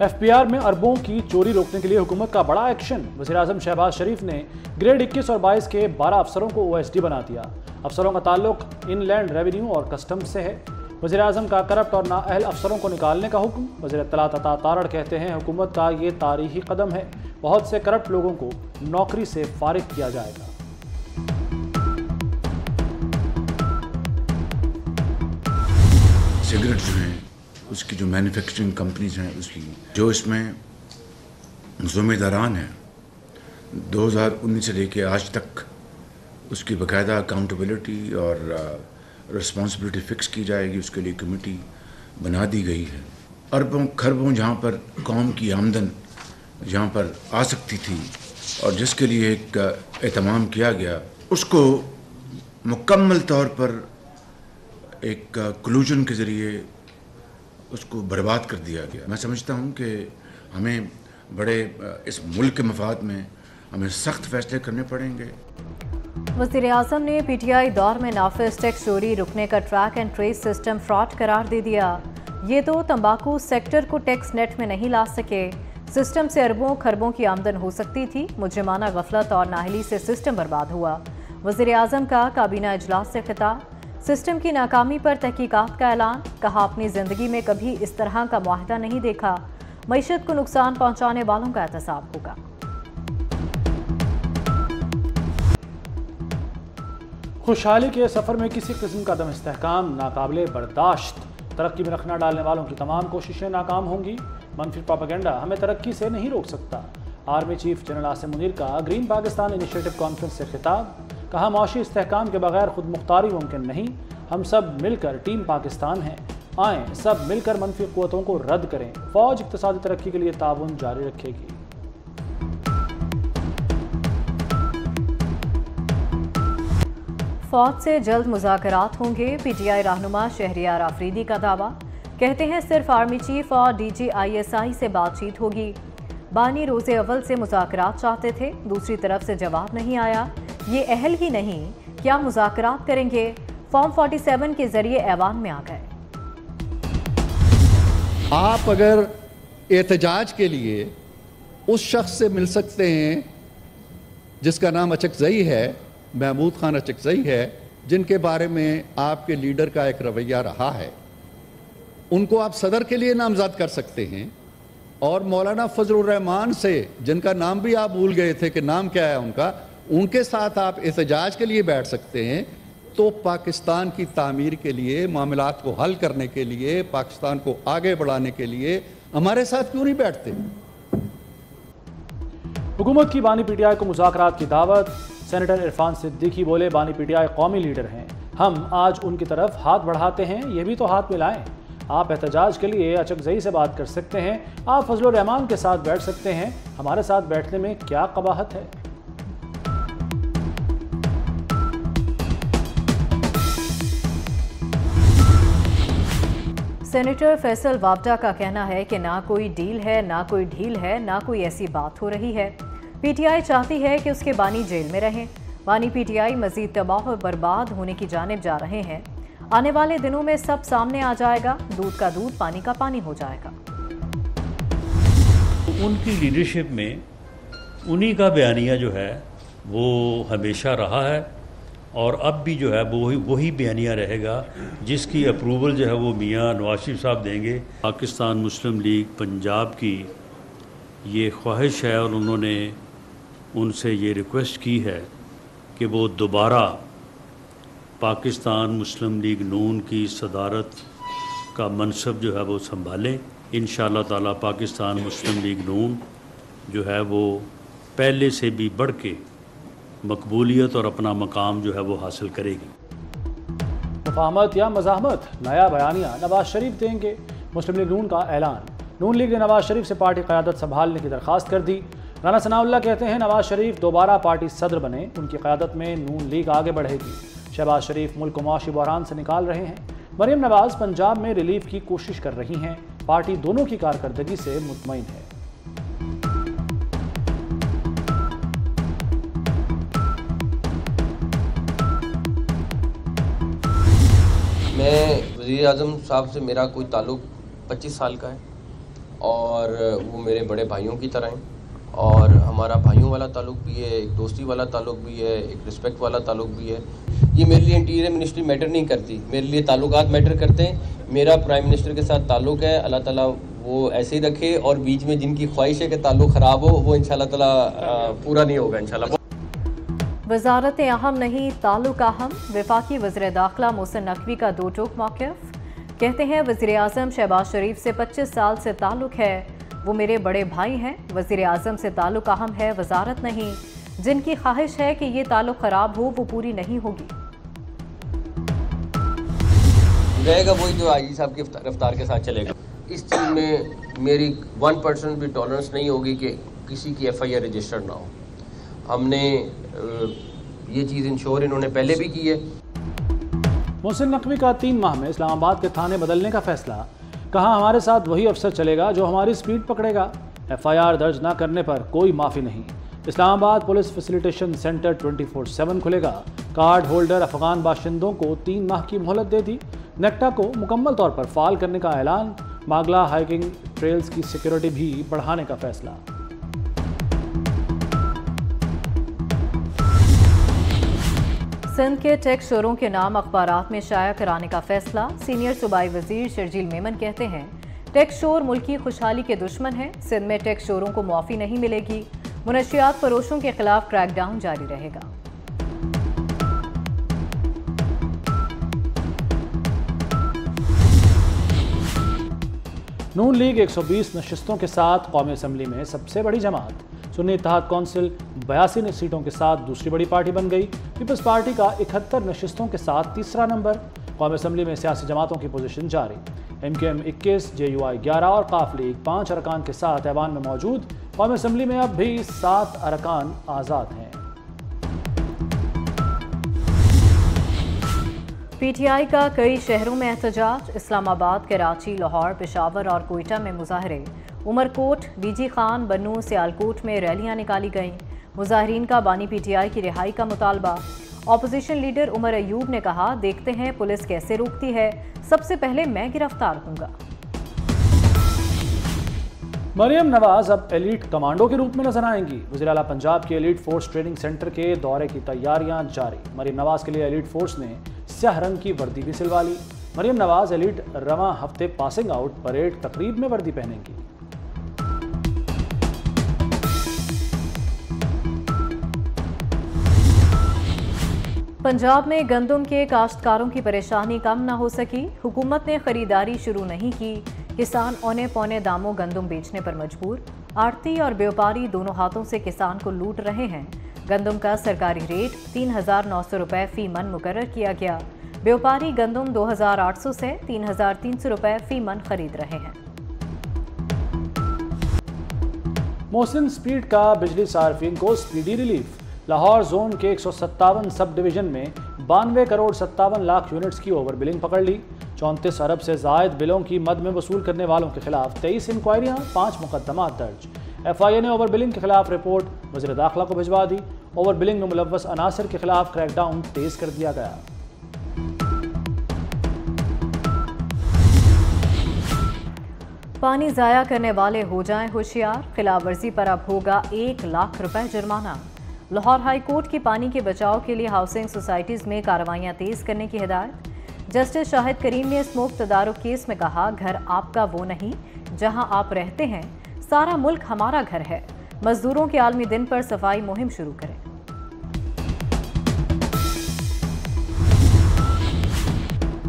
FPR में अरबों की चोरी रोकने के लिए हुकूमत का बड़ा एक्शन। वज़ीर-ए-आज़म शहबाज शरीफ ने ग्रेड 21 और 22 के 12 अफसरों को ओएसडी बना दिया। अफसरों का ताल्लुक इनलैंड रेवेन्यू और कस्टम्स से है। वज़ीर-ए-आज़म का करप्ट और नाअहल अफसरों को निकालने का हुक्म। वज़ीर इत्तलात अता तारड़ कहते हैं हुकूमत का ये तारीखी कदम है, बहुत से करप्ट लोगों को नौकरी से फारिग किया जाएगा। सिगरेट जो है उसकी जो मैन्युफैक्चरिंग कंपनीज हैं उसकी जो इसमें ज़िम्मेदारान हैं 2019 से लेके आज तक उसकी बाकायदा अकाउंटेबिलिटी और रिस्पॉन्सिबिलिटी फ़िक्स की जाएगी। उसके लिए कमेटी बना दी गई है। अरबों खरबों जहाँ पर कौम की आमदन जहाँ पर आ सकती थी और जिसके लिए एक एहतमाम किया गया उसको मुकम्मल तौर पर एक क्लूजन के ज़रिए उसको बर्बाद कर दिया गया। मैं समझता हूँ कि हमें बड़े इस मुल्क के मफाद में हमें सख्त फैसले करने पड़ेंगे। वज़ीर-ए-आज़म ने पीटीआई दौर में नाफिज टैक्स चोरी रुकने का track and trace system fraud करार दे दिया। ये तो तंबाकू सेक्टर को टैक्स नेट में नहीं ला सके। सिस्टम से अरबों खरबों की आमदन हो सकती थी। मुजरिमाना गफलत और नाहली से सिस्टम बर्बाद हुआ। वज़ीर-ए-आज़म का काबीना इजलास से खिताब। सिस्टम की नाकामी पर तहकीकात का ऐलान। कहा अपनी जिंदगी में कभी इस तरह का मुआहदा नहीं देखा। मईशत को नुकसान पहुंचाने वालों का एहतसाब होगा। खुशहाली के सफ़र में किसी किस्म का दम इस्तेहकाम नाकाबिले बर्दाश्त। तरक्की में रखना डालने वालों की तमाम कोशिशें नाकाम होंगी। मनफी प्रोपेगेंडा हमें तरक्की से नहीं रोक सकता। Army chief general Asim Munir का ग्रीन पाकिस्तान इनिशिएटिव कॉन्फ्रेंस से खिताब। कहा माशी इस्तेहकाम के बगैर खुद मुख्तारी मुमकिन नहीं। हम सब मिलकर टीम पाकिस्तान हैं। आएँ सब मिलकर मनफी क़ुव्वतों को रद्द करें। फ़ौज इक़्तिसादी तरक्की के लिए ताउन जारी रखेगी। फौज से जल्द मुज़ाकरात होंगे। पीटीआई रहनुमा शहरियार आफरीदी का दावा। कहते हैं सिर्फ आर्मी चीफ और DGISI से बातचीत होगी। बानी रोज़े अव्वल से मुज़ाकरात चाहते थे, दूसरी तरफ से जवाब नहीं आया। ये अहल ही नहीं, क्या मुज़ाकरात करेंगे? फॉर्म 47 के जरिए ऐवान में आ गए। आप अगर एहतजाज के लिए उस शख्स से मिल सकते हैं जिसका नाम अचकज़ई है, महमूद खान अचकज़ई है, जिनके बारे में आपके लीडर का एक रवैया रहा है, उनको आप सदर के लिए नामजद कर सकते हैं। और मौलाना फजलुर रहमान से, जिनका नाम भी आप भूल गए थे कि नाम क्या है उनका, उनके साथ आप एहतजाज के लिए बैठ सकते हैं। तो पाकिस्तान की तामीर के लिए, मामलात को हल करने के लिए, पाकिस्तान को आगे बढ़ाने के लिए हमारे साथ क्यों नहीं बैठते? हुकूमत की बानी पीटीआई को मुज़ाकरात की दावत। सेनेटर इरफान सिद्दीकी बोले बानी पीटीआई कौमी लीडर हैं, हम आज उनकी तरफ हाथ बढ़ाते हैं, ये भी तो हाथ मिलाएं। आप एहतजाज के लिए अचकज़ई से बात कर सकते हैं, आप फजलुर रहमान के साथ बैठ सकते हैं, हमारे साथ बैठने में क्या कबाहत है? सेनेटर फैसल वाबडा का कहना है कि ना कोई डील है, ना कोई ढील है, ना कोई ऐसी बात हो रही है। पीटीआई चाहती है कि उसके बानी जेल में रहें। बानी पीटीआई मजीद तबाह और बर्बाद होने की जानिब जा रहे हैं। आने वाले दिनों में सब सामने आ जाएगा। दूध का दूध, पानी का पानी हो जाएगा। उनकी लीडरशिप में उन्हीं का बयानिया जो है वो हमेशा रहा है और अब भी जो है वही बयानिया रहेगा जिसकी अप्रूवल जो है वो मियाँ नवाज शरीफ साहब देंगे। पाकिस्तान मुस्लिम लीग पंजाब की ये ख्वाहिश है और उन्होंने उनसे ये रिक्वेस्ट की है कि वो दोबारा पाकिस्तान मुस्लिम लीग नून की सदारत का मनसब जो है वो संभालें। इंशाअल्लाह ताला पाकिस्तान मुस्लिम लीग नून जो है वो पहले से भी बढ़ के मकबूलियत और अपना मकाम जो है वो हासिल करेगी। मुफाहमत या मज़ाहमत, नया बयानिया नवाज शरीफ देंगे। मुस्लिम लीग नून का ऐलान। नून लीग ने नवाज शरीफ से पार्टी क़यादत संभालने की दरख्वास्त कर दी। राना सनाउल्लाह कहते हैं नवाज शरीफ दोबारा पार्टी सदर बने, उनकी क़यादत में नून लीग आगे बढ़ेगी। शहबाज शरीफ मुल्क को मुआशी बहरान से निकाल रहे हैं। मरियम नवाज पंजाब में रिलीफ की कोशिश कर रही हैं। पार्टी दोनों की कारकर्दगी से मुतमईन है। मैं वज़ीर आज़म साहब से मेरा कोई ताल्लुक़ 25 साल का है और वो मेरे बड़े भाइयों की तरह हैं और हमारा भाइयों वाला ताल्लुक़ भी है, एक दोस्ती वाला ताल्लुक़ भी है, एक रिस्पेक्ट वाला ताल्लुक़ भी है। ये मेरे लिए इंटीरियर मिनिस्ट्री मैटर नहीं करती, मेरे लिए ताल्लुकात मैटर करते हैं। मेरा प्राइम मिनिस्टर के साथ ताल्लुक़ है, अल्लाह ताला वो ऐसे ही रखे और बीच में जिनकी ख्वाहिश है कि ताल्लुक़ ख़राब हो वो इंशाल्लाह ताला पूरा नहीं होगा इंशाल्लाह। वजारत अहम नहीं ताल्लुक अहम। वफाकी वज़ीर दाखिला मोहसिन नकवी का दो टोक मौक़िफ़। कहते हैं वज़ीर आज़म शहबाज शरीफ से 25 साल से ताल्लुक़ है, वो मेरे बड़े भाई हैं। वज़ीर आज़म से ताल्लुक़ अहम है, वजारत नहीं। जिनकी ख्वाहिश है कि ये ताल्लुक़ ख़राब हो वो पूरी नहीं होगी। रहेगा वही जो आईजी साहब की रफ्तार के साथ चलेगा। इस चीज़ में मेरी 1% भी टॉलरेंस नहीं होगी कि किसी की FIR रजिस्टर्ड ना हो। हमने ये चीज़ इंश्योर इन्होंने पहले भी की है। मोहसिन नकवी का 3 माह में इस्लामाबाद के थाने बदलने का फैसला। कहा हमारे साथ वही अफसर चलेगा जो हमारी स्पीड पकड़ेगा। FIR दर्ज न करने पर कोई माफ़ी नहीं। इस्लामाबाद पुलिस फैसिलिटेशन सेंटर 24/7 खुलेगा। कार्ड होल्डर अफगान बाशिंदों को 3 माह की मोहलत दे दी। नेक्टा को मुकम्मल तौर पर फाल करने का ऐलान। मागला हाइकिंग ट्रेल्स की सिक्योरिटी भी बढ़ाने का फैसला। सिंध के टैक्स चोरों के नाम अखबारात में शाया कराने का फैसला। सीनियर सूबाई वजीर शर्जील मेमन कहते हैं टैक्स चोर मुल्की खुशहाली के दुश्मन हैं। सिंध में टैक्स चोरों को मुआफ़ी नहीं मिलेगी। मुनशियात फरोशों के खिलाफ क्रैकडाउन जारी रहेगा। नून लीग 120 नशिस्तों के साथ कौमी असम्बली में सबसे बड़ी जमात। सुन्नी इत्तेहाद कौंसिल 82 सीटों के साथ दूसरी बड़ी पार्टी बन गई। पीपल्स पार्टी का 71 नशिस्तों के साथ तीसरा नंबर। कौमी असम्बली में सियासी जमातों की पोजीशन जारी। MKM 21, JUI 11 और काफ लीग 5 अरकान के साथ ऐवान में मौजूद। कौमी असम्बली में अब भी 7 अरकान आज़ाद हैं। PTI का कई शहरों में एहतजाज। इस्लामाबाद, कराची, लाहौर, पेशावर और कोयटा में मुजाहरे। उमरकोट, DG खान, बन्नू, सियालकोट में रैलियां निकाली गईं। मुजाहरीन का बानी PTI की रिहाई का मुतालबा। ऑपोजिशन लीडर उमर अयूब ने कहा देखते हैं पुलिस कैसे रोकती है, सबसे पहले मैं गिरफ्तार दूंगा। मरियम नवाज अब एलीट कमांडो के रूप में नजर आएंगी। वज़ीर आला पंजाब के एलीट फोर्स ट्रेनिंग सेंटर के दौरे की तैयारियां जारी। मरियम नवाज के लिए एलीट फोर्स ने स्याह रंग की वर्दी भी सिलवा ली। मरियम नवाज एलीट रवा हफ्ते पासिंग आउट परेड तकरीब में वर्दी पहनेंगी। पंजाब में गंदम के काश्तकारों की परेशानी कम न हो सकी। हुकूमत ने खरीदारी शुरू नहीं की। किसान औने पौने दामों गंदम बेचने पर मजबूर। आड़ती और व्यापारी दोनों हाथों से किसान को लूट रहे हैं। गंदम का सरकारी रेट 3,900 रुपये फी मन मुकर्रर किया गया। व्यापारी गंदम 2,800 से 3,300 रुपये फी मन खरीद रहे हैं। मोहसिन स्पीड का बिजली सार्फिन को स्पीडी रिलीफ। लाहौर जोन के 157 सब डिवीजन में 92 करोड़ 57 लाख यूनिट्स की ओवर बिलिंग पकड़ ली। 34 अरब से जायद बिलों की मद में वसूल करने वालों के खिलाफ 23 इंक्वायरियाँ, 5 मुकदमात दर्ज। FIA ने ओवर बिलिंग के खिलाफ रिपोर्ट वज़ीर दाखिला को भिजवा दी। ओवर बिलिंग में मुलव्वस अनासर के खिलाफ क्रैकडाउन तेज कर दिया गया। पानी ज़ाया करने वाले हो जाएं होशियार। खिलाफ वर्जी पर अब होगा 1 लाख रुपए जुर्माना। लाहौर हाई कोर्ट की पानी के बचाव के लिए हाउसिंग सोसाइटीज़ में कार्रवाइयाँ तेज़ करने की हिदायत। जस्टिस शाहिद करीम ने स्मोक तदारुक केस में कहा घर आपका वो नहीं जहां आप रहते हैं, सारा मुल्क हमारा घर है। मजदूरों के आलमी दिन पर सफाई मुहिम शुरू करें।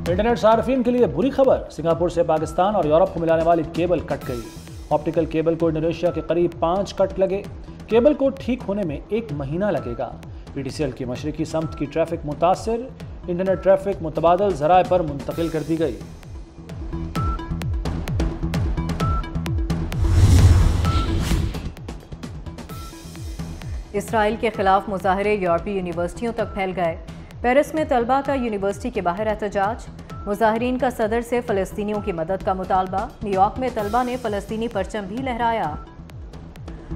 इंटरनेट सार्फिन के लिए बुरी खबर। सिंगापुर से पाकिस्तान और यूरोप को मिलाने वाली केबल कट गई। ऑप्टिकल केबल को इंडोनेशिया के करीब 5 कट लगे। केबल को ठीक होने में 1 महीना लगेगा। PTCL की मशरकी समत की ट्रैफिक मुतासर। इंटरनेट ट्रैफिक मुतबादल ज़राए पर मुंतकिल कर दी गई। इसराइल के खिलाफ मुजाहरे यूरोपीय यूनिवर्सिटियों तक फैल गए। पेरिस में तलबा का यूनिवर्सिटी के बाहर एहतजाज। मुजाहरीन का सदर से फ़लस्तीनियों की मदद का मुतालबा। न्यूयॉर्क में तलबा ने फ़लस्तीनी परचम भी लहराया।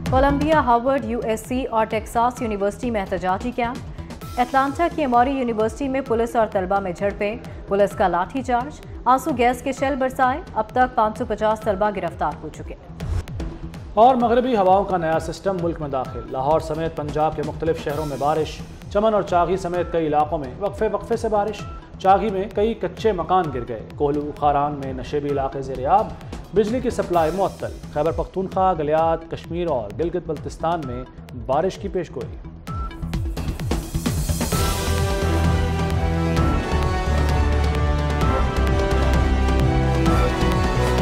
कोलंबिया, हार्वर्ड, USC और टेक्सास यूनिवर्सिटी में एहतजाजी कैंप। एटलांटा की एमोरी यूनिवर्सिटी में पुलिस और तलबा में झड़पें। पुलिस का लाठीचार्ज, आंसू गैस के शेल बरसाए। अब तक 550 तलबा गिरफ्तार हो चुके। और मगरबी हवाओं का नया सिस्टम मुल्क में दाखिल। लाहौर समेत पंजाब के मुख्तलिफ शहरों में बारिश। चमन और चागी समेत कई इलाकों में वक्फे वक्फे से बारिश। चागी में कई कच्चे मकान गिर गए। कोहलू खारान में नशेबी इलाके ज़ेर-ए-आब। बिजली की सप्लाई मुअत्तल। खैबर पख्तूनख्वा, गलियात, कश्मीर और गिलगित बल्तिस्तान में बारिश की पेशगोई।